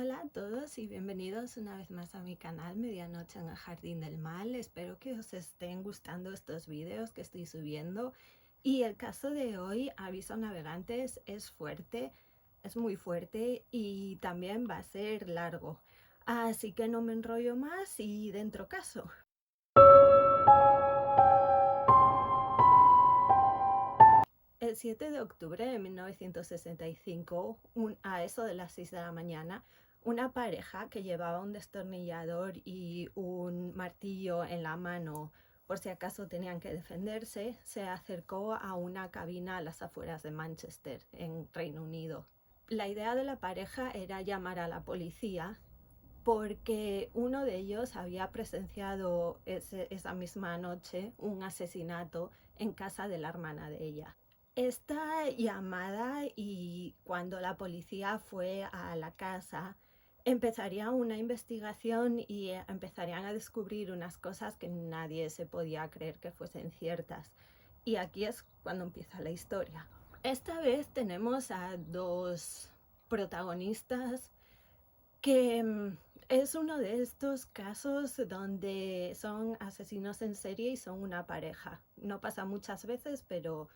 Hola a todos y bienvenidos una vez más a mi canal Medianoche en el Jardín del Mal. Espero que os estén gustando estos vídeos que estoy subiendo. Y el caso de hoy, aviso navegantes, es fuerte, es muy fuerte y también va a ser largo. Así que no me enrollo más y dentro caso. El 7 de octubre de 1965, a eso de las 6 de la mañana, una pareja que llevaba un destornillador y un martillo en la mano por si acaso tenían que defenderse, se acercó a una cabina a las afueras de Manchester, en Reino Unido. La idea de la pareja era llamar a la policía porque uno de ellos había presenciado esa misma noche un asesinato en casa de la hermana de ella. Esta llamada y cuando la policía fue a la casa, empezaría una investigación y empezarían a descubrir unas cosas que nadie se podía creer que fuesen ciertas. Y aquí es cuando empieza la historia. Esta vez tenemos a dos protagonistas que es uno de estos casos donde son asesinos en serie y son una pareja. No pasa muchas veces, pero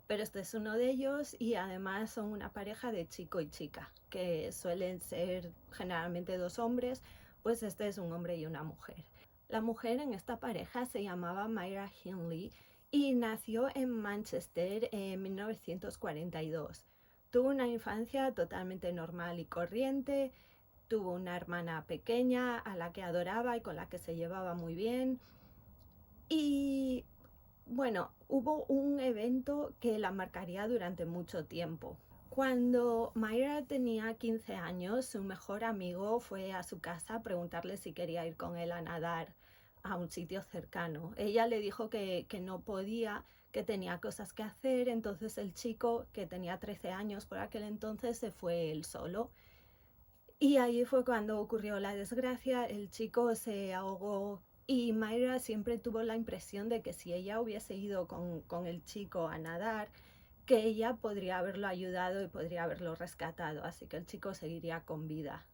este es uno de ellos y además son una pareja de chico y chica, que suelen ser generalmente dos hombres, pues este es un hombre y una mujer. La mujer en esta pareja se llamaba Myra Hindley y nació en Manchester en 1942. Tuvo una infancia totalmente normal y corriente. Tuvo una hermana pequeña a la que adoraba y con la que se llevaba muy bien. Y bueno, hubo un evento que la marcaría durante mucho tiempo. Cuando Myra tenía 15 años, su mejor amigo fue a su casa a preguntarle si quería ir con él a nadar a un sitio cercano. Ella le dijo que no podía, que tenía cosas que hacer, entonces el chico, que tenía 13 años por aquel entonces, se fue él solo. Y ahí fue cuando ocurrió la desgracia, el chico se ahogó y Myra siempre tuvo la impresión de que si ella hubiese ido con el chico a nadar, que ella podría haberlo ayudado y podría haberlo rescatado, así que el chico seguiría con vida.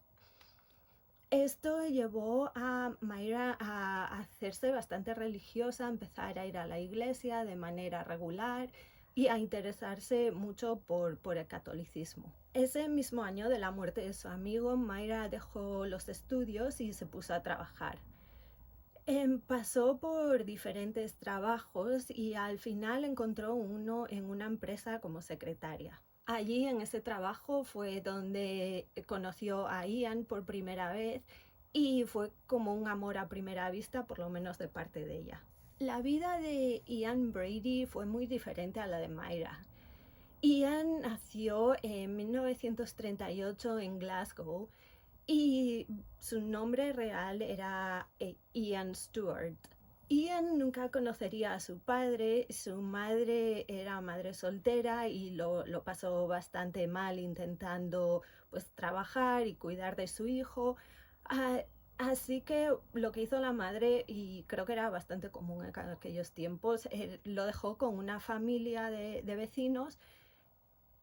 Esto llevó a Myra a hacerse bastante religiosa, a empezar a ir a la iglesia de manera regular y a interesarse mucho por el catolicismo. Ese mismo año de la muerte de su amigo, Myra dejó los estudios y se puso a trabajar. Pasó por diferentes trabajos y al final encontró uno en una empresa como secretaria. Allí en ese trabajo fue donde conoció a Ian por primera vez y fue como un amor a primera vista, por lo menos de parte de ella. La vida de Ian Brady fue muy diferente a la de Myra. Ian nació en 1938 en Glasgow y su nombre real era Ian Stewart. Ian nunca conocería a su padre, su madre era madre soltera y lo pasó bastante mal intentando pues trabajar y cuidar de su hijo. Ah, Así que lo que hizo la madre, y creo que era bastante común en aquellos tiempos, lo dejó con una familia de vecinos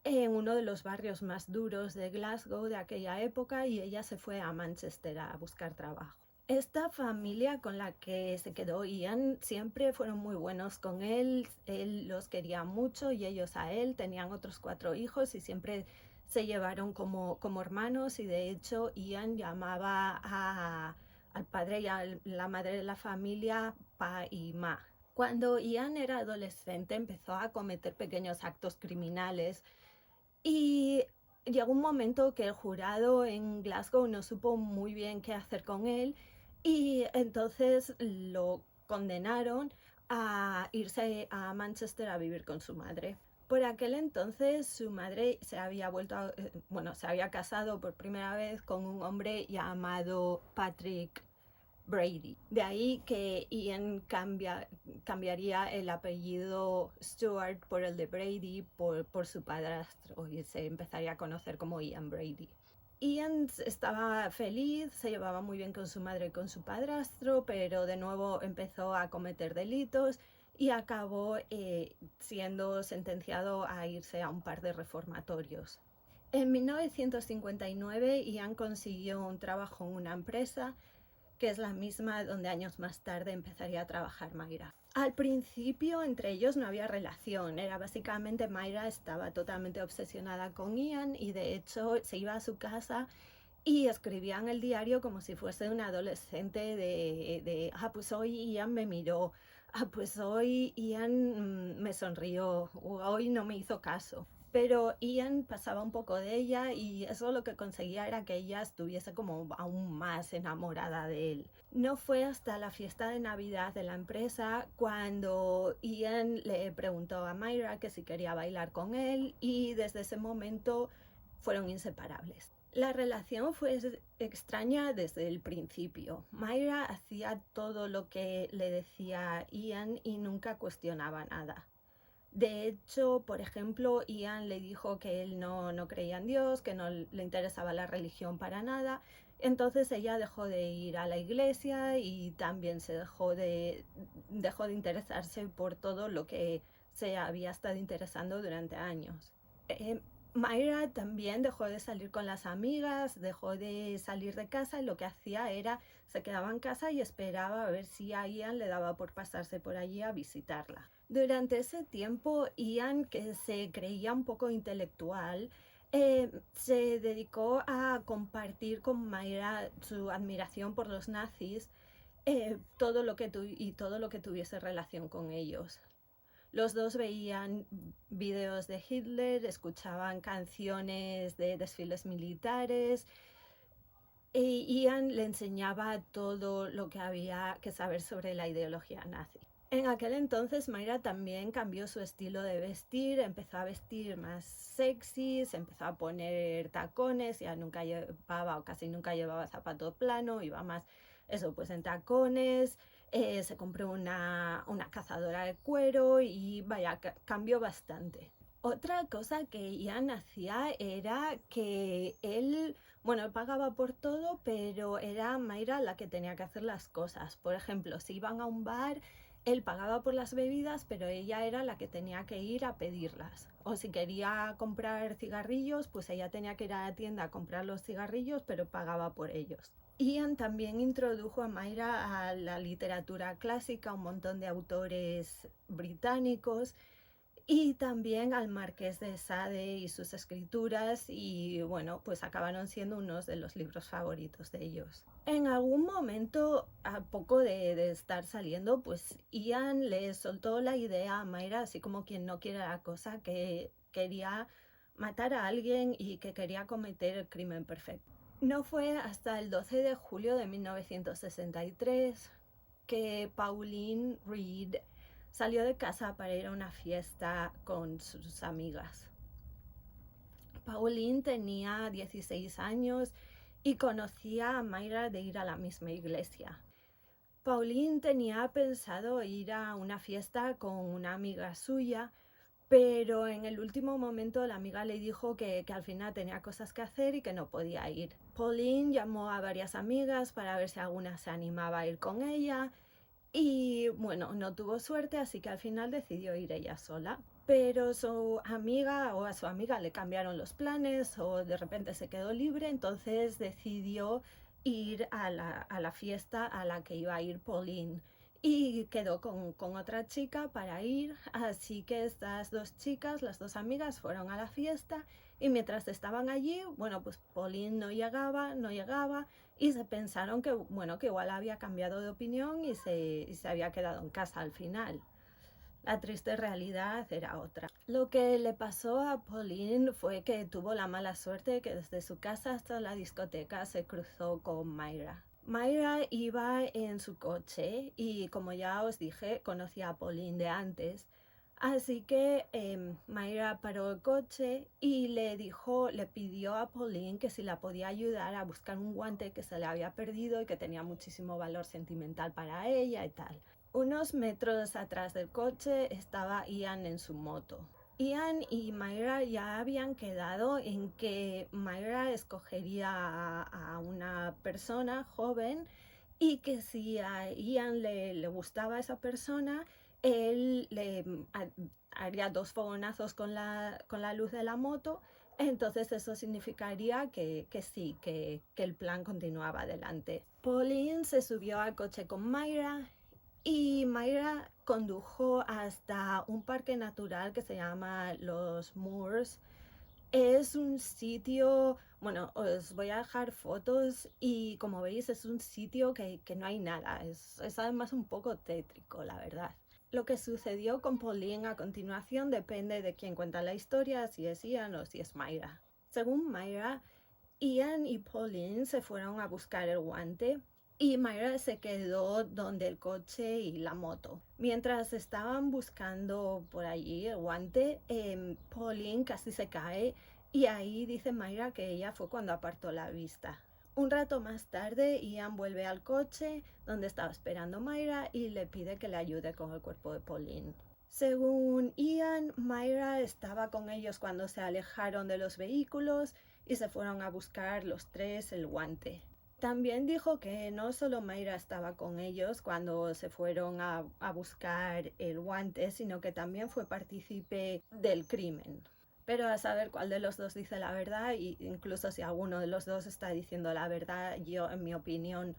en uno de los barrios más duros de Glasgow de aquella época y ella se fue a Manchester a buscar trabajo. Esta familia con la que se quedó Ian siempre fueron muy buenos con él los quería mucho y ellos a él, tenían otros 4 hijos y siempre se llevaron como hermanos y de hecho Ian llamaba al padre y a la madre de la familia Pa y Ma. Cuando Ian era adolescente empezó a cometer pequeños actos criminales y llegó un momento que el jurado en Glasgow no supo muy bien qué hacer con él y entonces lo condenaron a irse a Manchester a vivir con su madre. Por aquel entonces su madre se había se había casado por primera vez con un hombre llamado Patrick Brady. De ahí que Ian cambiaría el apellido Stewart por el de Brady por su padrastro y se empezaría a conocer como Ian Brady. Ian estaba feliz, se llevaba muy bien con su madre y con su padrastro, pero de nuevo empezó a cometer delitos y acabó siendo sentenciado a irse a un par de reformatorios. En 1959, Ian consiguió un trabajo en una empresa que es la misma donde años más tarde empezaría a trabajar Mayra. Al principio entre ellos no había relación, era básicamente Mayra estaba totalmente obsesionada con Ian y de hecho se iba a su casa y escribía en el diario como si fuese un adolescente pues hoy Ian me miró, pues hoy Ian me sonrió, o hoy no me hizo caso. Pero Ian pasaba un poco de ella y eso lo que conseguía era que ella estuviese como aún más enamorada de él. No fue hasta la fiesta de Navidad de la empresa cuando Ian le preguntó a Mayra que si quería bailar con él y desde ese momento fueron inseparables. La relación fue extraña desde el principio. Mayra hacía todo lo que le decía Ian y nunca cuestionaba nada. De hecho, por ejemplo, Ian le dijo que él no creía en Dios, que no le interesaba la religión para nada. Entonces ella dejó de ir a la iglesia y también dejó de interesarse por todo lo que se había estado interesando durante años. Mayra también dejó de salir con las amigas, dejó de salir de casa y lo que hacía era se quedaba en casa y esperaba a ver si a Ian le daba por pasarse por allí a visitarla. Durante ese tiempo, Ian, que se creía un poco intelectual, se dedicó a compartir con Mayra su admiración por los nazis todo lo que tuviese relación con ellos. Los dos veían videos de Hitler, escuchaban canciones de desfiles militares y Ian le enseñaba todo lo que había que saber sobre la ideología nazi. En aquel entonces Mayra también cambió su estilo de vestir, empezó a vestir más sexy, se empezó a poner tacones, ya nunca llevaba o casi nunca llevaba zapato plano, iba más eso pues en tacones, se compró una cazadora de cuero y vaya, cambió bastante. Otra cosa que Ian hacía era que él pagaba por todo, pero era Mayra la que tenía que hacer las cosas. Por ejemplo, si iban a un bar, él pagaba por las bebidas, pero ella era la que tenía que ir a pedirlas. O si quería comprar cigarrillos, pues ella tenía que ir a la tienda a comprar los cigarrillos, pero pagaba por ellos. Ian también introdujo a Mayra a la literatura clásica, un montón de autores británicos, y también al Marqués de Sade y sus escrituras y bueno, pues acabaron siendo unos de los libros favoritos de ellos. En algún momento, a poco de estar saliendo, pues Ian le soltó la idea a Mayra, así como quien no quiere la cosa, que quería matar a alguien y que quería cometer el crimen perfecto. No fue hasta el 12 de julio de 1963 que Pauline Reed salió de casa para ir a una fiesta con sus amigas. Pauline tenía 16 años y conocía a Mayra de ir a la misma iglesia. Pauline tenía pensado ir a una fiesta con una amiga suya, pero en el último momento la amiga le dijo que al final tenía cosas que hacer y que no podía ir. Pauline llamó a varias amigas para ver si alguna se animaba a ir con ella y bueno, no tuvo suerte, así que al final decidió ir ella sola. Pero su amiga o a su amiga le cambiaron los planes o de repente se quedó libre, entonces decidió ir a la fiesta a la que iba a ir Pauline y quedó con otra chica para ir, así que estas dos chicas, las dos amigas, fueron a la fiesta y mientras estaban allí, bueno, pues Pauline no llegaba y se pensaron que, bueno, que igual había cambiado de opinión y se había quedado en casa al final. La triste realidad era otra. Lo que le pasó a Pauline fue que tuvo la mala suerte que desde su casa hasta la discoteca se cruzó con Mayra. Mayra iba en su coche y como ya os dije, conocía a Pauline de antes. Así que Mayra paró el coche y le pidió a Pauline que si la podía ayudar a buscar un guante que se le había perdido y que tenía muchísimo valor sentimental para ella y tal. Unos metros atrás del coche estaba Ian en su moto. Ian y Mayra ya habían quedado en que Mayra escogería a una persona joven y que si a Ian le gustaba esa persona, él le haría dos fogonazos con la luz de la moto Entonces eso significaría que sí, que el plan continuaba adelante. Pauline se subió al coche con Mayra y Mayra condujo hasta un parque natural que se llama Los Moors. Es un sitio, bueno, os voy a dejar fotos y como veis es un sitio que no hay nada, es además un poco tétrico, la verdad. Lo que sucedió con Pauline a continuación depende de quién cuenta la historia, si es Ian o si es Mayra. Según Mayra, Ian y Pauline se fueron a buscar el guante y Mayra se quedó donde el coche y la moto. Mientras estaban buscando por allí el guante, Pauline casi se cae y ahí dice Mayra que ella fue cuando apartó la vista. Un rato más tarde, Ian vuelve al coche donde estaba esperando Mayra y le pide que le ayude con el cuerpo de Pauline. Según Ian, Mayra estaba con ellos cuando se alejaron de los vehículos y se fueron a buscar los tres el guante. También dijo que no solo Mayra estaba con ellos cuando se fueron a buscar el guante, sino que también fue partícipe del crimen. Pero a saber cuál de los dos dice la verdad, e incluso si alguno de los dos está diciendo la verdad, yo, en mi opinión,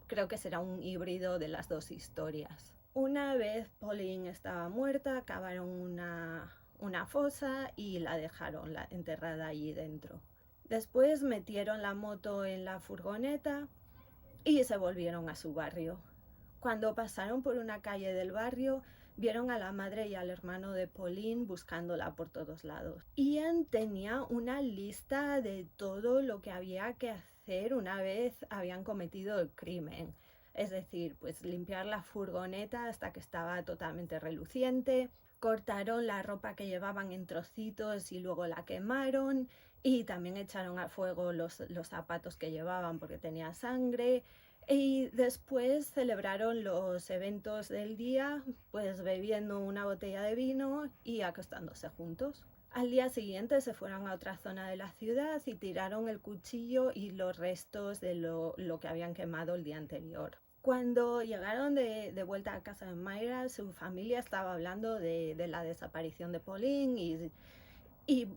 creo que será un híbrido de las dos historias. Una vez Pauline estaba muerta, cavaron una fosa y la dejaron enterrada allí dentro. Después metieron la moto en la furgoneta y se volvieron a su barrio. Cuando pasaron por una calle del barrio, vieron a la madre y al hermano de Pauline buscándola por todos lados. Ian tenía una lista de todo lo que había que hacer una vez habían cometido el crimen. Es decir, pues limpiar la furgoneta hasta que estaba totalmente reluciente, cortaron la ropa que llevaban en trocitos y luego la quemaron y también echaron al fuego los zapatos que llevaban porque tenía sangre. Y después celebraron los eventos del día, pues bebiendo una botella de vino y acostándose juntos. Al día siguiente se fueron a otra zona de la ciudad y tiraron el cuchillo y los restos de lo que habían quemado el día anterior. Cuando llegaron de vuelta a casa de Mayra, su familia estaba hablando de la desaparición de Pauline y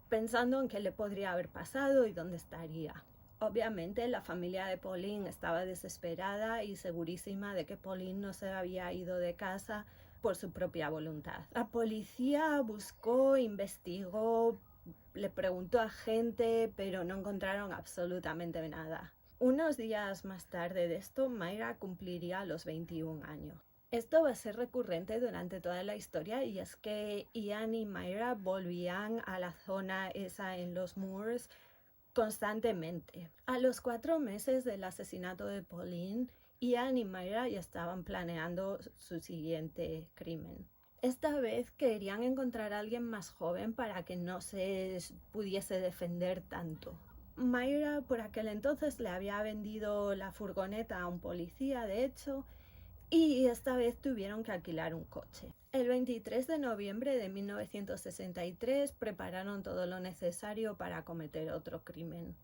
pensando en qué le podría haber pasado y dónde estaría. Obviamente la familia de Pauline estaba desesperada y segurísima de que Pauline no se había ido de casa por su propia voluntad. La policía buscó, investigó, le preguntó a gente, pero no encontraron absolutamente nada. Unos días más tarde de esto, Mayra cumpliría los 21 años. Esto va a ser recurrente durante toda la historia y es que Ian y Mayra volvían a la zona esa en los Moors constantemente. A los 4 meses del asesinato de Pauline, Ian y Mayra ya estaban planeando su siguiente crimen. Esta vez querían encontrar a alguien más joven para que no se pudiese defender tanto. Mayra por aquel entonces le había vendido la furgoneta a un policía, de hecho, y esta vez tuvieron que alquilar un coche. El 23 de noviembre de 1963 prepararon todo lo necesario para cometer otro crimen.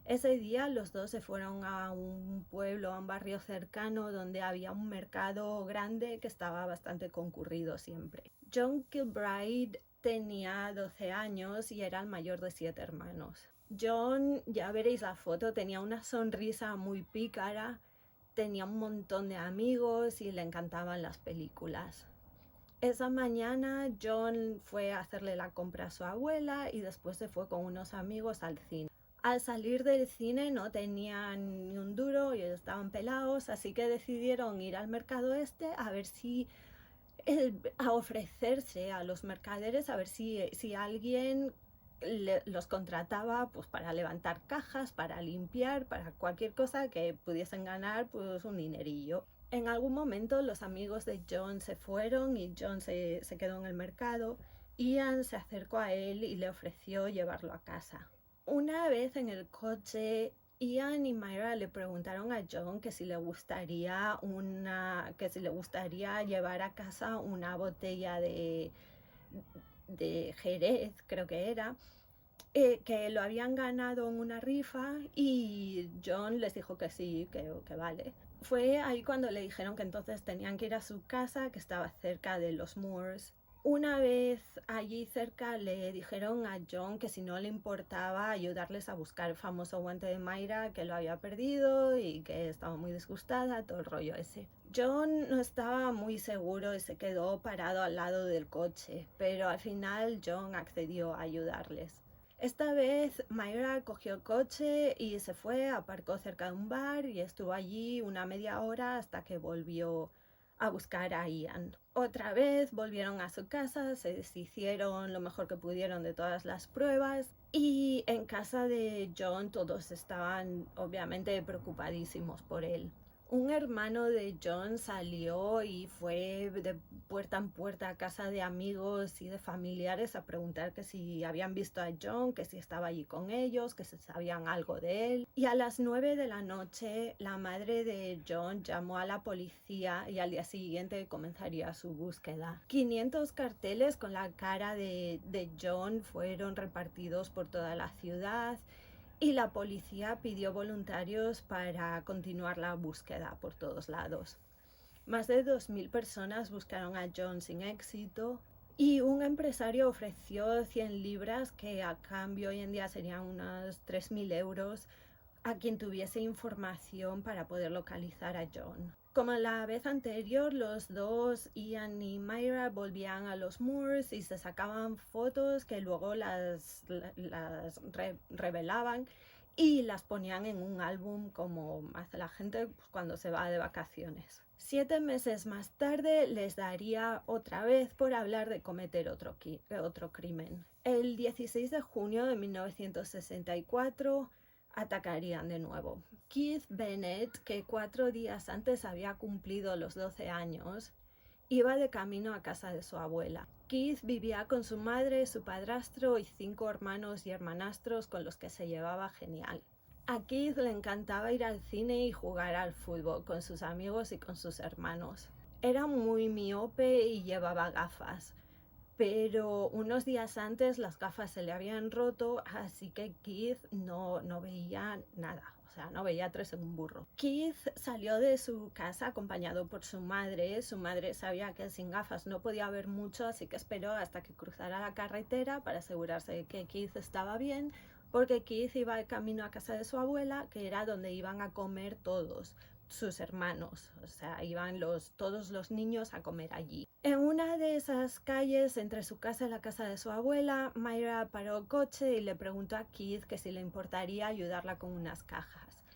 Ese día los dos se fueron a un pueblo, a un barrio cercano donde había un mercado grande que estaba bastante concurrido siempre. John Kilbride tenía 12 años y era el mayor de 7 hermanos. John, ya veréis la foto, tenía una sonrisa muy pícara, tenía un montón de amigos y le encantaban las películas. Esa mañana John fue a hacerle la compra a su abuela y después se fue con unos amigos al cine. Al salir del cine no tenían ni un duro y estaban pelados, así que decidieron ir al mercado a ver si a ofrecerse a los mercaderes a ver si alguien los contrataba pues para levantar cajas, para limpiar, para cualquier cosa que pudiesen ganar pues un dinerillo. En algún momento los amigos de John se fueron y John se quedó en el mercado. Ian se acercó a él y le ofreció llevarlo a casa. Una vez en el coche, Ian y Mayra le preguntaron a John que si le gustaría llevar a casa una botella de Jerez, creo que era, que lo habían ganado en una rifa y John les dijo que sí, que vale. Fue ahí cuando le dijeron que entonces tenían que ir a su casa, que estaba cerca de los Moors, Una vez allí cerca le dijeron a John que si no le importaba ayudarles a buscar el famoso guante de Mayra, que lo había perdido y que estaba muy disgustada, todo el rollo ese. John no estaba muy seguro y se quedó parado al lado del coche, pero al final John accedió a ayudarles. Esta vez Mayra cogió el coche y se fue, aparcó cerca de un bar y estuvo allí una media hora hasta que volvió a buscar a Ian. Otra vez volvieron a su casa, se deshicieron lo mejor que pudieron de todas las pruebas y en casa de John todos estaban obviamente preocupadísimos por él. Un hermano de John salió y fue de puerta en puerta a casa de amigos y de familiares a preguntar que si habían visto a John, que si estaba allí con ellos, que si sabían algo de él. Y a las 9 de la noche la madre de John llamó a la policía y al día siguiente comenzaría su búsqueda. 500 carteles con la cara de John fueron repartidos por toda la ciudad y la policía pidió voluntarios para continuar la búsqueda por todos lados. Más de 2000 personas buscaron a John sin éxito y un empresario ofreció 100 libras, que a cambio hoy en día serían unos 3000 euros, a quien tuviese información para poder localizar a John. Como la vez anterior, los dos, Ian y Mayra, volvían a los Moors y se sacaban fotos que luego las revelaban y las ponían en un álbum como hace la gente cuando se va de vacaciones. 7 meses más tarde les daría otra vez por hablar de cometer otro crimen. El 16 de junio de 1964 atacarían de nuevo. Keith Bennett, que 4 días antes había cumplido los 12 años, iba de camino a casa de su abuela. Keith vivía con su madre, su padrastro y 5 hermanos y hermanastros con los que se llevaba genial. A Keith le encantaba ir al cine y jugar al fútbol con sus amigos y con sus hermanos. Era muy miope y llevaba gafas, pero unos días antes las gafas se le habían roto, así que Keith no veía nada. O sea, no veía tres en un burro. Keith salió de su casa acompañado por su madre. Su madre sabía que sin gafas no podía ver mucho, así que esperó hasta que cruzara la carretera para asegurarse de que Keith estaba bien, porque Keith iba de camino a casa de su abuela, que era donde iban a comer todos sus hermanos. O sea, iban todos los niños a comer allí. En una de esas calles, entre su casa y la casa de su abuela, Mayra paró el coche y le preguntó a Keith que si le importaría ayudarla con unas cajas.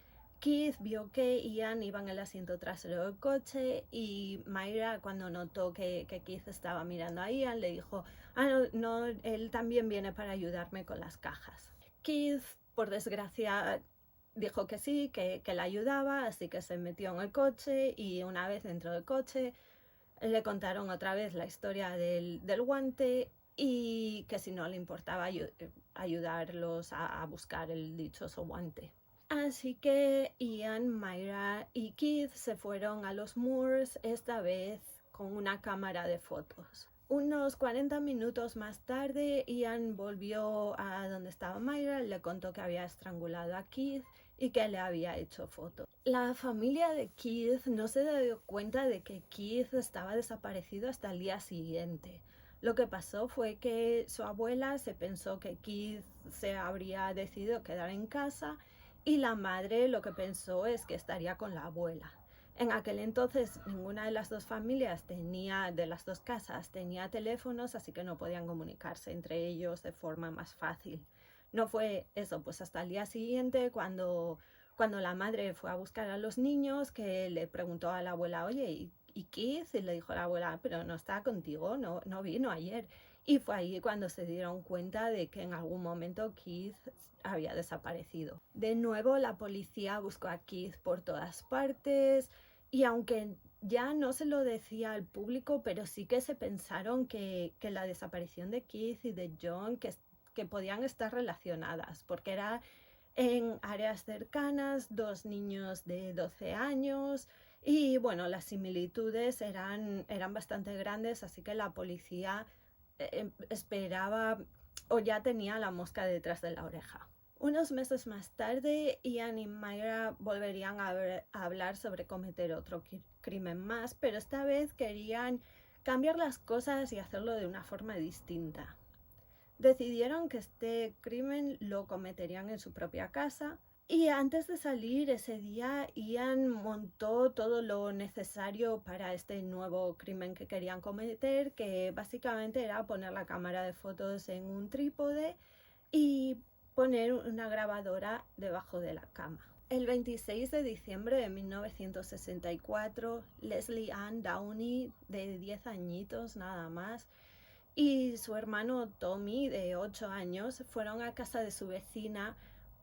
Keith vio que Ian iba en el asiento trasero del coche y Mayra, cuando notó que Keith estaba mirando a Ian, le dijo: no, él también viene para ayudarme con las cajas. Keith, por desgracia, dijo que sí, que la ayudaba, así que se metió en el coche y una vez dentro del coche le contaron otra vez la historia del guante y que si no le importaba ayudarlos a buscar el dichoso guante. Así que Ian, Mayra y Keith se fueron a los Moors, esta vez con una cámara de fotos. Unos 40 minutos más tarde, Ian volvió a donde estaba Mayra, le contó que había estrangulado a Keith y que le había hecho foto. La familia de Keith no se dio cuenta de que Keith estaba desaparecido hasta el día siguiente. Lo que pasó fue que su abuela se pensó que Keith se habría decidido quedar en casa y la madre lo que pensó es que estaría con la abuela. En aquel entonces ninguna de las dos familias de las dos casas tenía teléfonos, así que no podían comunicarse entre ellos de forma más fácil. No fue eso, pues hasta el día siguiente cuando la madre fue a buscar a los niños, que le preguntó a la abuela: oye, ¿y Keith? Y le dijo a la abuela: pero no está contigo, no vino ayer. Y fue ahí cuando se dieron cuenta de que en algún momento Keith había desaparecido. De nuevo la policía buscó a Keith por todas partes y aunque ya no se lo decía al público, pero sí que se pensaron que la desaparición de Keith y de John que podían estar relacionadas, porque era en áreas cercanas, 2 niños de 12 años y bueno, las similitudes eran bastante grandes, así que la policía esperaba o ya tenía la mosca detrás de la oreja. Unos meses más tarde, Ian y Mayra volverían a hablar sobre cometer otro crimen más, pero esta vez querían cambiar las cosas y hacerlo de una forma distinta. Decidieron que este crimen lo cometerían en su propia casa y antes de salir ese día, Ian montó todo lo necesario para este nuevo crimen que querían cometer, que básicamente era poner la cámara de fotos en un trípode y poner una grabadora debajo de la cama. El 26 de diciembre de 1964, Leslie Ann Downey, de 10 añitos nada más, y su hermano Tommy, de 8 años, fueron a casa de su vecina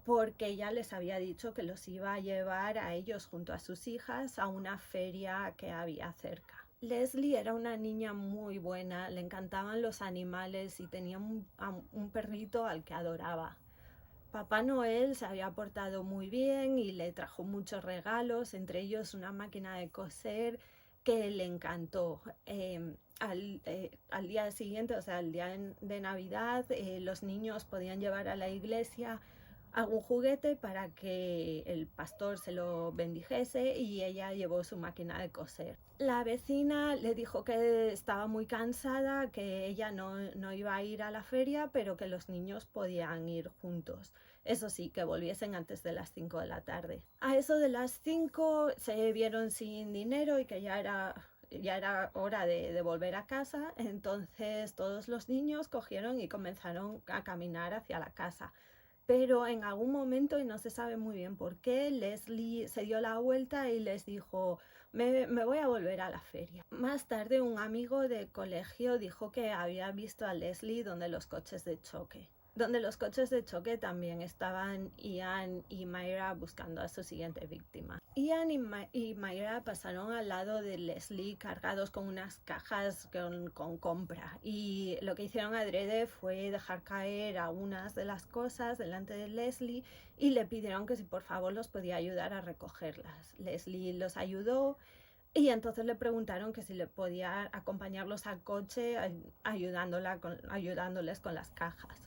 porque ella les había dicho que los iba a llevar a ellos junto a sus hijas a una feria que había cerca. Leslie era una niña muy buena, le encantaban los animales y tenía un perrito al que adoraba. Papá Noel se había portado muy bien y le trajo muchos regalos, entre ellos una máquina de coser que le encantó. Al día siguiente, o sea, el día de Navidad, los niños podían llevar a la iglesia algún juguete para que el pastor se lo bendijese y ella llevó su máquina de coser. La vecina le dijo que estaba muy cansada, que ella no iba a ir a la feria, pero que los niños podían ir juntos. Eso sí, que volviesen antes de las 5 de la tarde. A eso de las 5 se vieron sin dinero y que ya era hora de volver a casa, entonces todos los niños cogieron y comenzaron a caminar hacia la casa. Pero en algún momento, y no se sabe muy bien por qué, Leslie se dio la vuelta y les dijo: me voy a volver a la feria. Más tarde un amigo de colegio dijo que había visto a Leslie donde los coches de choque. Donde los coches de choque también estaban Ian y Myra buscando a su siguiente víctima. Ian y Myra pasaron al lado de Leslie cargados con unas cajas con compra, y lo que hicieron adrede fue dejar caer algunas de las cosas delante de Leslie y le pidieron que si por favor los podía ayudar a recogerlas. Leslie los ayudó y entonces le preguntaron que si le podía acompañarlos al coche ayudándoles con las cajas.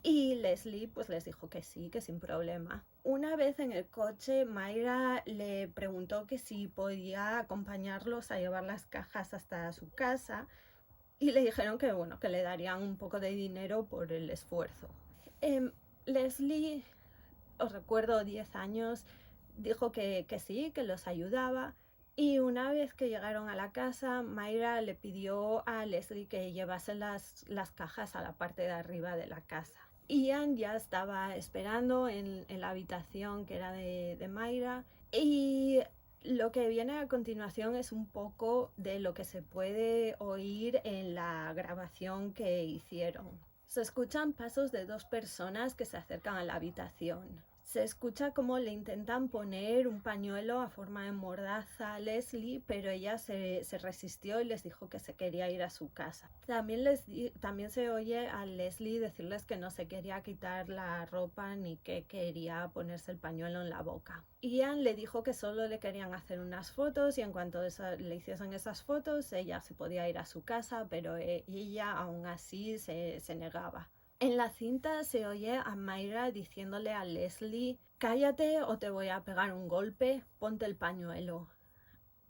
Y Leslie pues les dijo que sí, que sin problema. Una vez en el coche, Myra le preguntó que si podía acompañarlos a llevar las cajas hasta su casa y le dijeron que bueno, que le darían un poco de dinero por el esfuerzo. Leslie, os recuerdo, 10 años, dijo que sí, que los ayudaba. Y una vez que llegaron a la casa, Myra le pidió a Leslie que llevase las cajas a la parte de arriba de la casa. Ian ya estaba esperando en la habitación que era de Myra, y lo que viene a continuación es un poco de lo que se puede oír en la grabación que hicieron. Se escuchan pasos de 2 personas que se acercan a la habitación. Se escucha como le intentan poner un pañuelo a forma de mordaza a Leslie, pero ella se resistió y les dijo que se quería ir a su casa. También se oye a Leslie decirles que no se quería quitar la ropa ni que quería ponerse el pañuelo en la boca. Ian le dijo que solo le querían hacer unas fotos y en cuanto le hiciesen esas fotos ella se podía ir a su casa, pero ella aún así se negaba. En la cinta se oye a Myra diciéndole a Leslie: cállate o te voy a pegar un golpe, ponte el pañuelo.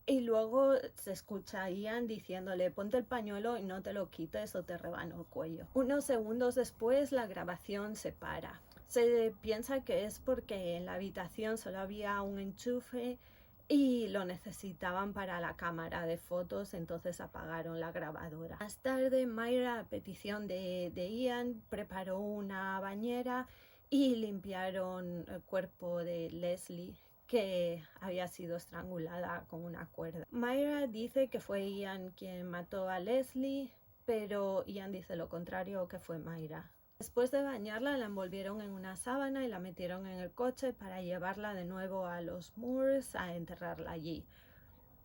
Y luego se escucha a Ian diciéndole: ponte el pañuelo y no te lo quites o te rebano el cuello. Unos segundos después la grabación se para. Se piensa que es porque en la habitación solo había un enchufe y lo necesitaban para la cámara de fotos, entonces apagaron la grabadora. Más tarde, Myra, a petición de Ian, preparó una bañera y limpiaron el cuerpo de Leslie, que había sido estrangulada con una cuerda. Myra dice que fue Ian quien mató a Leslie, pero Ian dice lo contrario, que fue Myra. Después de bañarla, la envolvieron en una sábana y la metieron en el coche para llevarla de nuevo a los Moors a enterrarla allí.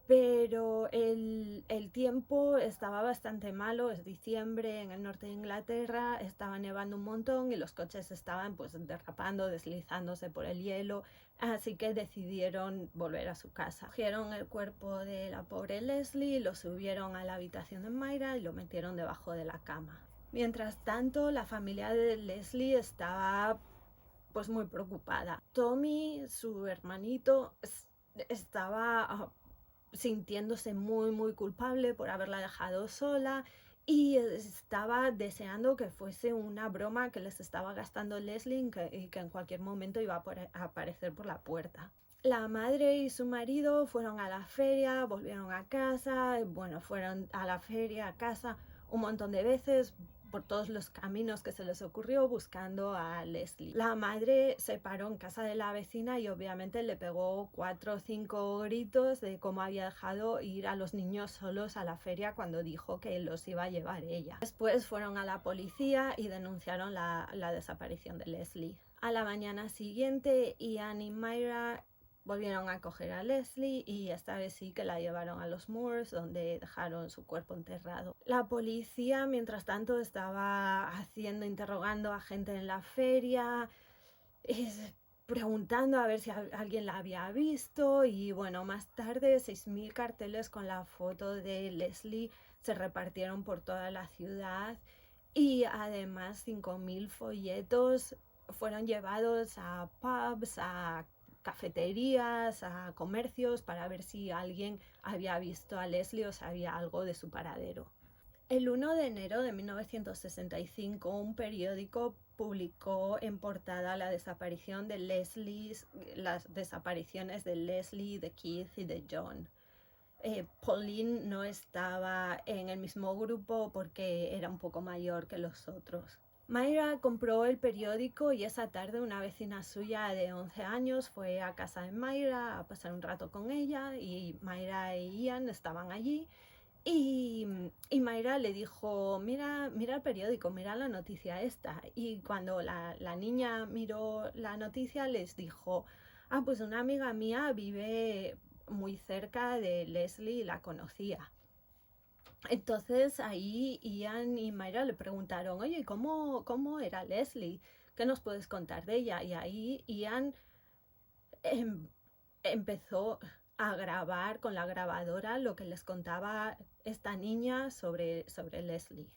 Pero el tiempo estaba bastante malo, es diciembre en el norte de Inglaterra, estaba nevando un montón y los coches estaban pues derrapando, deslizándose por el hielo, así que decidieron volver a su casa. Cogieron el cuerpo de la pobre Leslie, lo subieron a la habitación de Myra y lo metieron debajo de la cama. Mientras tanto, la familia de Leslie estaba pues muy preocupada. Tommy, su hermanito, estaba sintiéndose muy culpable por haberla dejado sola y estaba deseando que fuese una broma que les estaba gastando Leslie y que en cualquier momento iba a aparecer por la puerta. La madre y su marido fueron a la feria, volvieron a casa, bueno, fueron a la feria, a casa un montón de veces por todos los caminos que se les ocurrió buscando a Leslie. La madre se paró en casa de la vecina y obviamente le pegó 4 o 5 gritos de cómo había dejado ir a los niños solos a la feria cuando dijo que los iba a llevar ella. Después fueron a la policía y denunciaron la desaparición de Leslie. A la mañana siguiente, Ian y Myra volvieron a coger a Leslie y esta vez sí que la llevaron a los Moors, donde dejaron su cuerpo enterrado. La policía, mientras tanto, estaba interrogando a gente en la feria, preguntando a ver si alguien la había visto y bueno, más tarde 6.000 carteles con la foto de Leslie se repartieron por toda la ciudad y además 5.000 folletos fueron llevados a pubs, a cafeterías, a comercios para ver si alguien había visto a Leslie o sabía algo de su paradero. El 1 de enero de 1965, un periódico publicó en portada las desapariciones de Leslie, de Keith y de John. Pauline no estaba en el mismo grupo porque era un poco mayor que los otros. Myra compró el periódico y esa tarde una vecina suya de 11 años fue a casa de Myra a pasar un rato con ella y Myra y Ian estaban allí y Myra le dijo, mira el periódico, mira la noticia esta. Y cuando la niña miró la noticia les dijo, pues una amiga mía vive muy cerca de Leslie y la conocía. Entonces ahí Ian y Myra le preguntaron, oye, ¿cómo era Leslie? ¿Qué nos puedes contar de ella? Y ahí Ian empezó a grabar con la grabadora lo que les contaba esta niña sobre Leslie.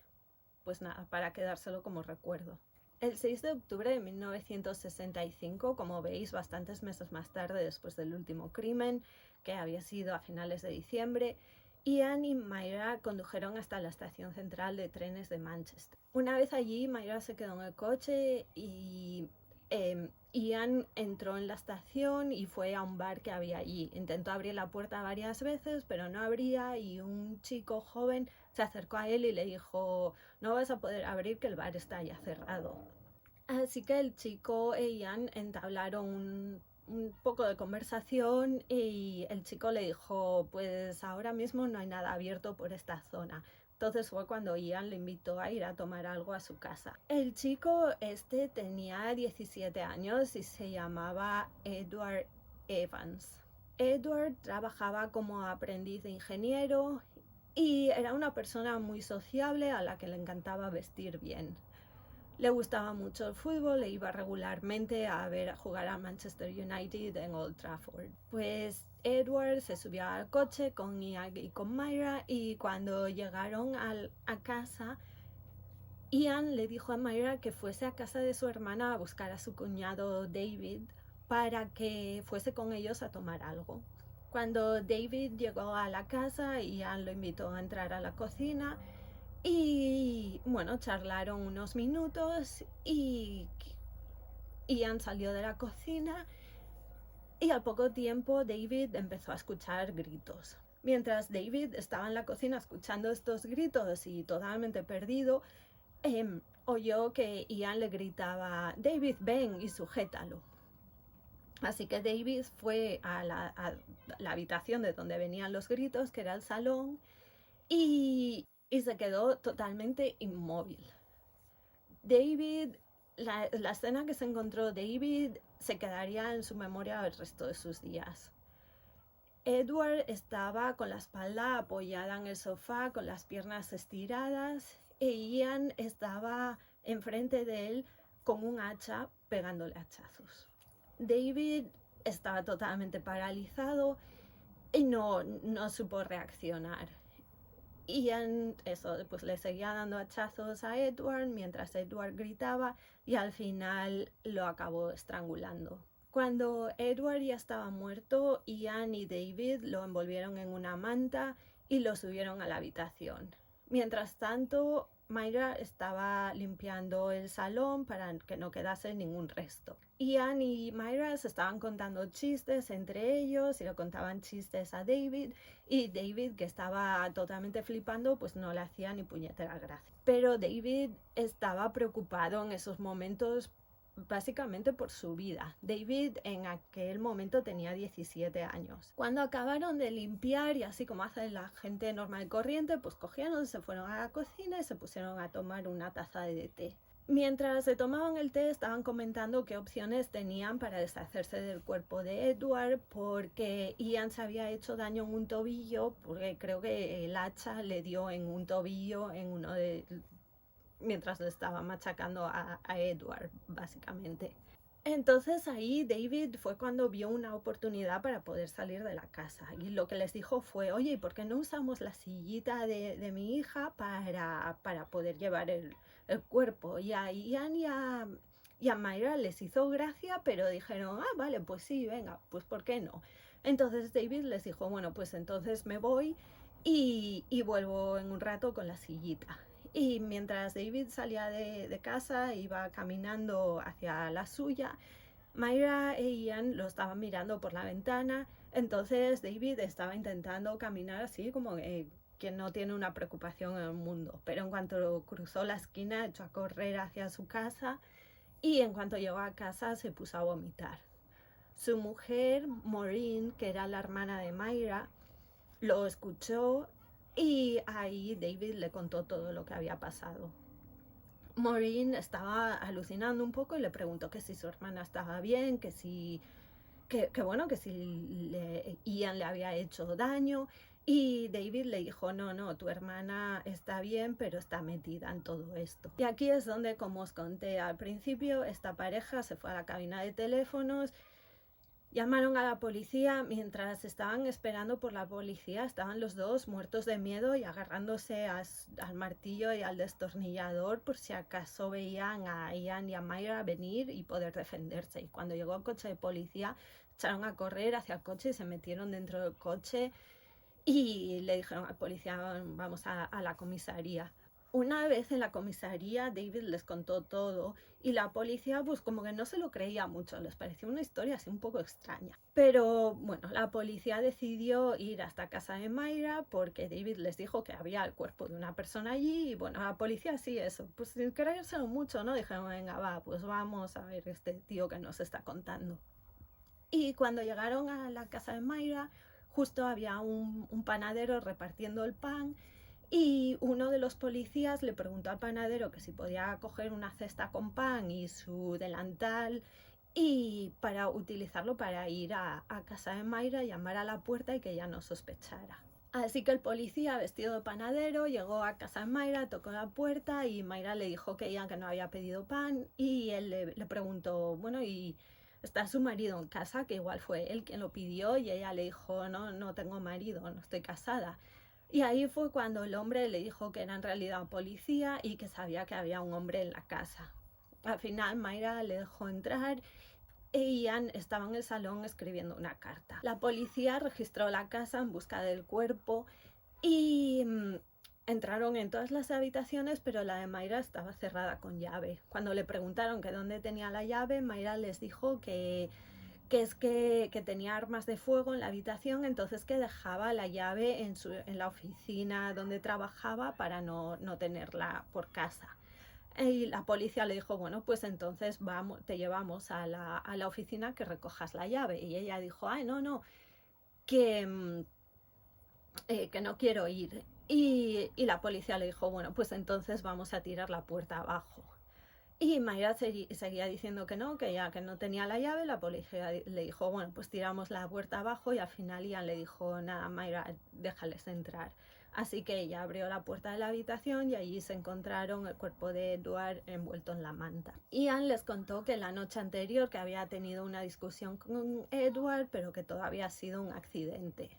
Pues nada, para quedárselo como recuerdo. El 6 de octubre de 1965, como veis, bastantes meses más tarde después del último crimen, que había sido a finales de diciembre, Ian y Myra condujeron hasta la estación central de trenes de Manchester. Una vez allí, Myra se quedó en el coche y Ian entró en la estación y fue a un bar que había allí. Intentó abrir la puerta varias veces, pero no abría y un chico joven se acercó a él y le dijo, no vas a poder abrir que el bar está ya cerrado. Así que el chico e Ian entablaron un poco de conversación y el chico le dijo, pues ahora mismo no hay nada abierto por esta zona. Entonces fue cuando Ian le invitó a ir a tomar algo a su casa. El chico tenía 17 años y se llamaba Edward Evans. Edward trabajaba como aprendiz de ingeniero y era una persona muy sociable a la que le encantaba vestir bien. Le gustaba mucho el fútbol e iba regularmente a ver a jugar a Manchester United en Old Trafford. Pues Edward se subió al coche con Ian y con Myra y cuando llegaron a casa, Ian le dijo a Myra que fuese a casa de su hermana a buscar a su cuñado David para que fuese con ellos a tomar algo. Cuando David llegó a la casa, Ian lo invitó a entrar a la cocina y bueno, charlaron unos minutos y Ian salió de la cocina y al poco tiempo David empezó a escuchar gritos. Mientras David estaba en la cocina escuchando estos gritos y totalmente perdido, oyó que Ian le gritaba, David, ven y sujétalo. Así que David fue a la habitación de donde venían los gritos, que era el salón, y se quedó totalmente inmóvil. David, la escena que se encontró David se quedaría en su memoria el resto de sus días. Edward estaba con la espalda apoyada en el sofá, con las piernas estiradas, e Ian estaba enfrente de él con un hacha pegándole hachazos. David estaba totalmente paralizado y no supo reaccionar. Ian pues le seguía dando hachazos a Edward mientras Edward gritaba y al final lo acabó estrangulando. Cuando Edward ya estaba muerto, Ian y David lo envolvieron en una manta y lo subieron a la habitación. Mientras tanto, Myra estaba limpiando el salón para que no quedase ningún resto. Ian y Myra se estaban contando chistes entre ellos y le contaban chistes a David, y David, que estaba totalmente flipando, pues no le hacía ni puñetera gracia. Pero David estaba preocupado en esos momentos básicamente por su vida. David en aquel momento tenía 17 años. Cuando acabaron de limpiar, y así como hace la gente normal y corriente, pues cogieron, se fueron a la cocina y se pusieron a tomar una taza de té. Mientras se tomaban el té, estaban comentando qué opciones tenían para deshacerse del cuerpo de Edward, porque Ian se había hecho daño en un tobillo, porque creo que el hacha le dio en un tobillo mientras le estaba machacando a Edward, básicamente. Entonces ahí David fue cuando vio una oportunidad para poder salir de la casa, y lo que les dijo fue: oye, ¿por qué no usamos la sillita de mi hija para poder llevar el cuerpo? Y a Ian y a Myra les hizo gracia, pero dijeron: ah, vale, pues sí, venga, pues ¿por qué no? Entonces David les dijo: bueno, pues entonces me voy y vuelvo en un rato con la sillita. Y mientras David salía de casa, iba caminando hacia la suya, Myra e Ian lo estaban mirando por la ventana. Entonces David estaba intentando caminar así como quien no tiene una preocupación en el mundo. Pero en cuanto cruzó la esquina, echó a correr hacia su casa, y en cuanto llegó a casa se puso a vomitar. Su mujer, Maureen, que era la hermana de Myra, lo escuchó, y ahí David le contó todo lo que había pasado. Maureen estaba alucinando un poco y le preguntó que si su hermana estaba bien, que si Ian le había hecho daño, y David le dijo: no, tu hermana está bien, pero está metida en todo esto. Y aquí es donde, como os conté al principio, esta pareja se fue a la cabina de teléfonos. Llamaron a la policía. Mientras estaban esperando por la policía, estaban los dos muertos de miedo y agarrándose al martillo y al destornillador por si acaso veían a Ian y a Myra venir y poder defenderse. Y cuando llegó el coche de policía, echaron a correr hacia el coche y se metieron dentro del coche y le dijeron al policía: vamos a la comisaría. Una vez en la comisaría, David les contó todo, y la policía pues como que no se lo creía mucho, les pareció una historia así un poco extraña. Pero bueno, la policía decidió ir hasta casa de Myra porque David les dijo que había el cuerpo de una persona allí, y bueno, la policía sí, eso, pues sin creérselo mucho, ¿no? Dijeron: venga, va, pues vamos a ver este tío que nos está contando. Y cuando llegaron a la casa de Myra, justo había un panadero repartiendo el pan, y uno de los policías le preguntó al panadero que si podía coger una cesta con pan y su delantal y para utilizarlo para ir a casa de Myra, llamar a la puerta y que ella no sospechara. Así que el policía, vestido de panadero, llegó a casa de Myra, tocó la puerta y Myra le dijo que ella que no había pedido pan, y él le preguntó: bueno, ¿y está su marido en casa? Que igual fue él quien lo pidió, y ella le dijo: no tengo marido, no estoy casada. Y ahí fue cuando el hombre le dijo que era en realidad un policía y que sabía que había un hombre en la casa. Al final Myra le dejó entrar e Ian estaba en el salón escribiendo una carta. La policía registró la casa en busca del cuerpo y entraron en todas las habitaciones, pero la de Myra estaba cerrada con llave. Cuando le preguntaron que dónde tenía la llave, Myra les dijo que tenía armas de fuego en la habitación, entonces que dejaba la llave en la oficina donde trabajaba para no tenerla por casa. Y la policía le dijo: bueno, pues entonces te llevamos a la oficina que recojas la llave. Y ella dijo: ay, no, que no quiero ir. Y la policía le dijo: bueno, pues entonces vamos a tirar la puerta abajo. Y Myra seguía diciendo que no, que ya que no tenía la llave. La policía le dijo: bueno, pues tiramos la puerta abajo, y al final Ian le dijo: nada, Myra, déjales entrar. Así que ella abrió la puerta de la habitación y allí se encontraron el cuerpo de Edward envuelto en la manta. Ian les contó que la noche anterior que había tenido una discusión con Edward, pero que todo había sido un accidente.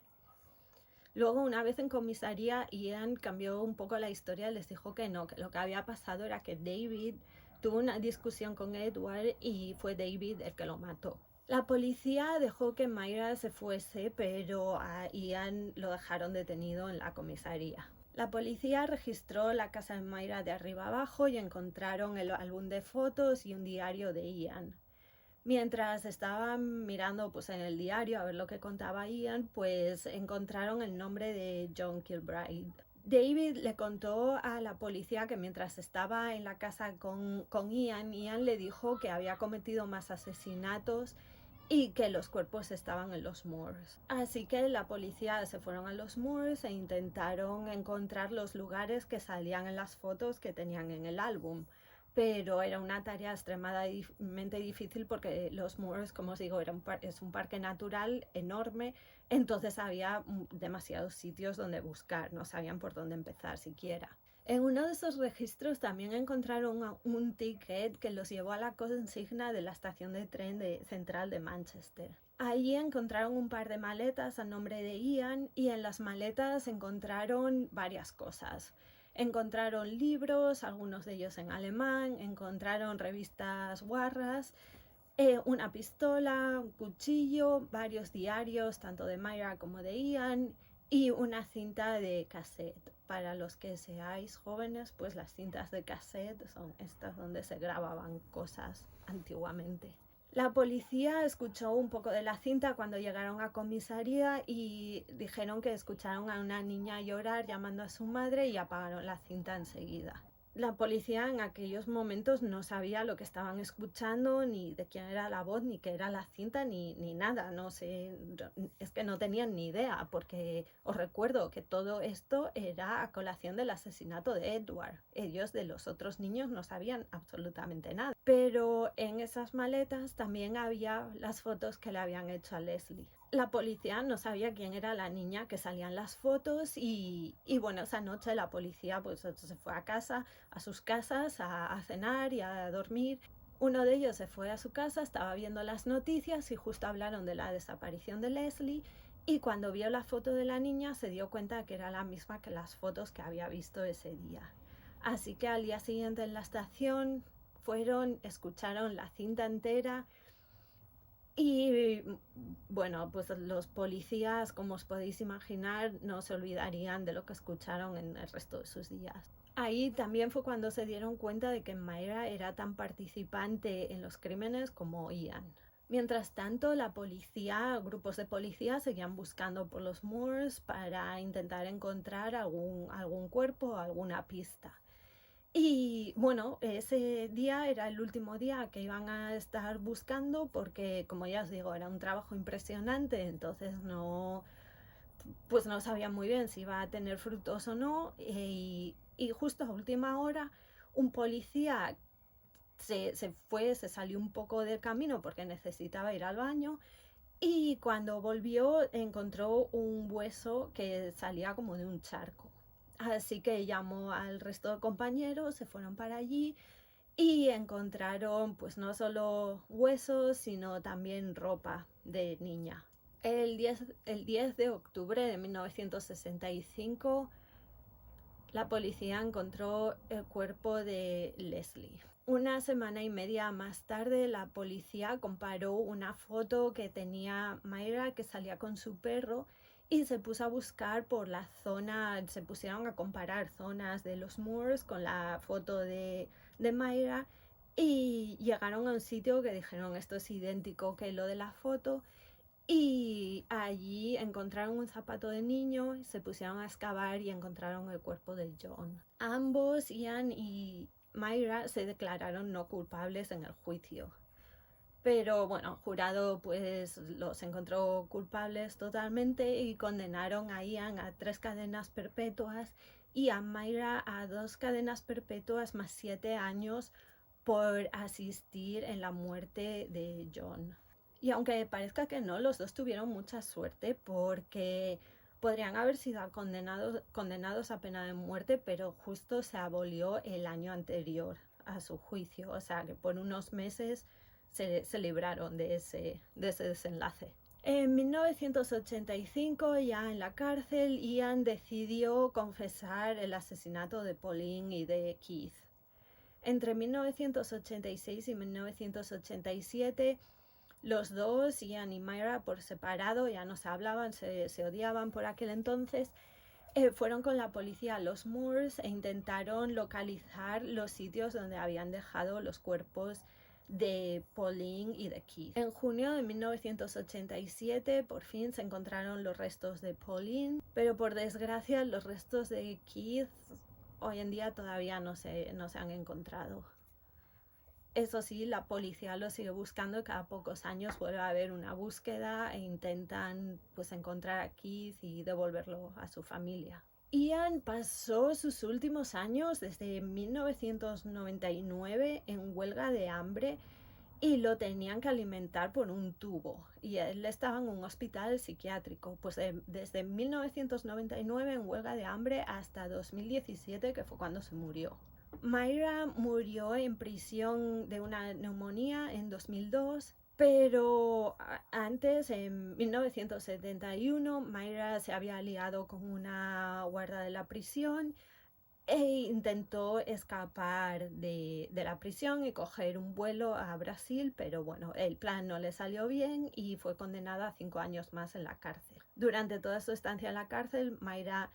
Luego, una vez en comisaría, Ian cambió un poco la historia y les dijo que no, que lo que había pasado era que David tuvo una discusión con Edward y fue David el que lo mató. La policía dejó que Mayra se fuese, pero a Ian lo dejaron detenido en la comisaría. La policía registró la casa de Mayra de arriba abajo y encontraron el álbum de fotos y un diario de Ian. Mientras estaban mirando pues, en el diario a ver lo que contaba Ian, pues encontraron el nombre de John Kilbride. David le contó a la policía que mientras estaba en la casa con Ian, Ian le dijo que había cometido más asesinatos y que los cuerpos estaban en los moors. Así que la policía se fueron a los moors e intentaron encontrar los lugares que salían en las fotos que tenían en el álbum. Pero era una tarea extremadamente difícil porque los moors, como os digo, es un parque natural enorme, entonces había demasiados sitios donde buscar, no sabían por dónde empezar siquiera. En uno de esos registros también encontraron un ticket que los llevó a la consigna de la estación de tren central de Manchester. Allí encontraron un par de maletas a nombre de Ian y en las maletas encontraron varias cosas. Encontraron libros, algunos de ellos en alemán, encontraron revistas guarras, una pistola, un cuchillo, varios diarios, tanto de Mayra como de Ian, y una cinta de cassette. Para los que seáis jóvenes, pues las cintas de cassette son estas donde se grababan cosas antiguamente. La policía escuchó un poco de la cinta cuando llegaron a comisaría y dijeron que escucharon a una niña llorar llamando a su madre y apagaron la cinta enseguida. La policía en aquellos momentos no sabía lo que estaban escuchando, ni de quién era la voz, ni qué era la cinta, ni nada. No sé, es que no tenían ni idea, porque os recuerdo que todo esto era a colación del asesinato de Edward. Ellos de los otros niños no sabían absolutamente nada. Pero en esas maletas también había las fotos que le habían hecho a Leslie. La policía no sabía quién era la niña que salía en las fotos y bueno, esa noche la policía pues se fue a casa, a sus casas, a cenar y a dormir. Uno de ellos se fue a su casa, estaba viendo las noticias y justo hablaron de la desaparición de Leslie y cuando vio la foto de la niña se dio cuenta que era la misma que las fotos que había visto ese día. Así que al día siguiente en la estación fueron, escucharon la cinta entera y bueno, pues los policías, como os podéis imaginar, no se olvidarían de lo que escucharon en el resto de sus días. Ahí también fue cuando se dieron cuenta de que Mayra era tan participante en los crímenes como Ian. Mientras tanto, la policía, grupos de policía seguían buscando por los moors para intentar encontrar algún cuerpo o alguna pista. Y bueno, ese día era el último día que iban a estar buscando porque, como ya os digo, era un trabajo impresionante, entonces pues no sabían muy bien si iba a tener frutos o no. Y justo a última hora, un policía se salió un poco del camino porque necesitaba ir al baño y cuando volvió encontró un hueso que salía como de un charco. Así que llamó al resto de compañeros, se fueron para allí y encontraron pues no solo huesos, sino también ropa de niña. El 10 de octubre de 1965, la policía encontró el cuerpo de Leslie. Una semana y media más tarde, la policía comparó una foto que tenía Mayra que salía con su perro y se puso a buscar por la zona, se pusieron a comparar zonas de los moors con la foto de Mayra y llegaron a un sitio que dijeron esto es idéntico que lo de la foto y allí encontraron un zapato de niño, se pusieron a excavar y encontraron el cuerpo de John. Ambos, Ian y Mayra, se declararon no culpables en el juicio. Pero bueno, el jurado pues los encontró culpables totalmente y condenaron a Ian a 3 cadenas perpetuas y a Mayra a 2 cadenas perpetuas más 7 años por asistir en la muerte de John. Y aunque parezca que no, los dos tuvieron mucha suerte porque podrían haber sido condenados a pena de muerte, pero justo se abolió el año anterior a su juicio, o sea que por unos meses se libraron de ese desenlace. En 1985, ya en la cárcel, Ian decidió confesar el asesinato de Pauline y de Keith. Entre 1986 y 1987, Los dos, Ian y Myra, por separado, ya no se hablaban, se odiaban por aquel entonces. Fueron con la policía a los Moors e intentaron localizar los sitios donde habían dejado los cuerpos de Pauline y de Keith. En junio de 1987 por fin se encontraron los restos de Pauline, pero por desgracia los restos de Keith hoy en día todavía no se han encontrado. Eso sí, la policía lo sigue buscando y cada pocos años vuelve a haber una búsqueda e intentan pues encontrar a Keith y devolverlo a su familia. Ian pasó sus últimos años desde 1999 en huelga de hambre y lo tenían que alimentar por un tubo y él estaba en un hospital psiquiátrico pues desde 1999 en huelga de hambre hasta 2017, que fue cuando se murió. Myra murió en prisión de una neumonía en 2002, pero antes, en 1971, Myra se había aliado con una guarda de la prisión e intentó escapar de la prisión y coger un vuelo a Brasil, pero bueno, el plan no le salió bien y fue condenada a 5 años más en la cárcel. Durante toda su estancia en la cárcel, Myra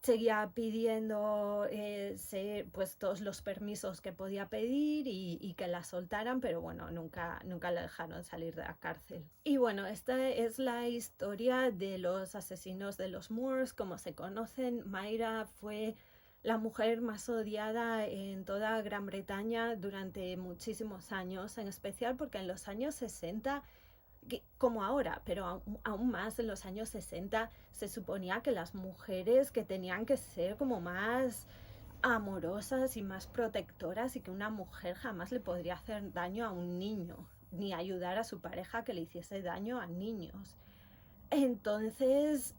seguía pidiendo pues todos los permisos que podía pedir y que la soltaran, pero bueno, nunca la dejaron salir de la cárcel. Y bueno, esta es la historia de los asesinos de los Moors, como se conocen. Myra fue la mujer más odiada en toda Gran Bretaña durante muchísimos años, en especial porque en los años 60, como ahora, pero aún más en los años 60, se suponía que las mujeres que tenían que ser como más amorosas y más protectoras y que una mujer jamás le podría hacer daño a un niño, ni ayudar a su pareja que le hiciese daño a niños. Entonces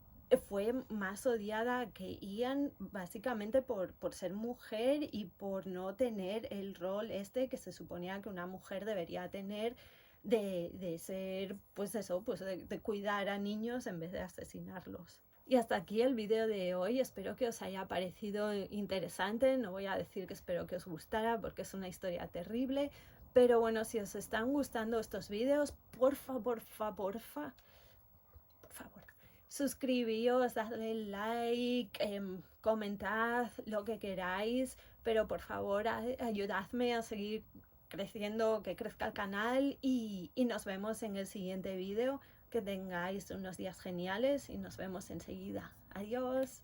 fue más odiada que Ian básicamente por ser mujer y por no tener el rol que se suponía que una mujer debería tener de ser, pues eso, pues de cuidar a niños en vez de asesinarlos. Y hasta aquí el vídeo de hoy. Espero que os haya parecido interesante. No voy a decir que espero que os gustara porque es una historia terrible. Pero bueno, si os están gustando estos vídeos, porfa, suscribíos, dadle like, comentad lo que queráis. Pero por favor, ayudadme a seguir creciendo, que crezca el canal y nos vemos en el siguiente vídeo. Que tengáis unos días geniales y nos vemos enseguida. Adiós.